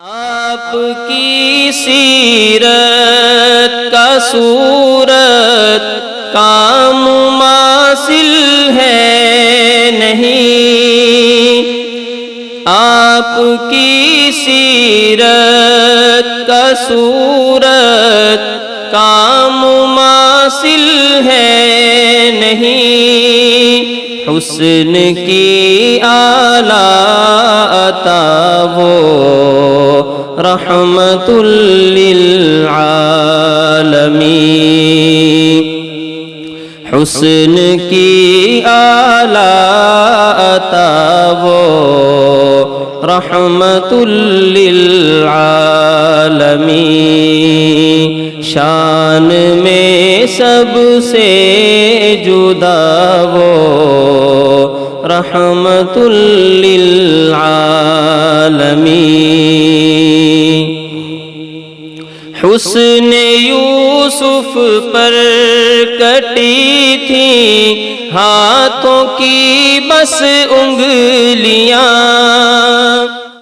آپ کی سیرت کا صورت کا مماثل ہے نہیں، آپ کی سیرت کا صورت کا مماثل ہے نہیں، حسن کی اعلیٰ عطا وہ رحمت للعالمین، حسن کی اعلیٰ عطا وہ رحمت للعالمین، شان میں سب سے جدا وہ رحمت للعالمین، حسن یوسف پر کٹی تھی ہاتھوں کی بس انگلیاں،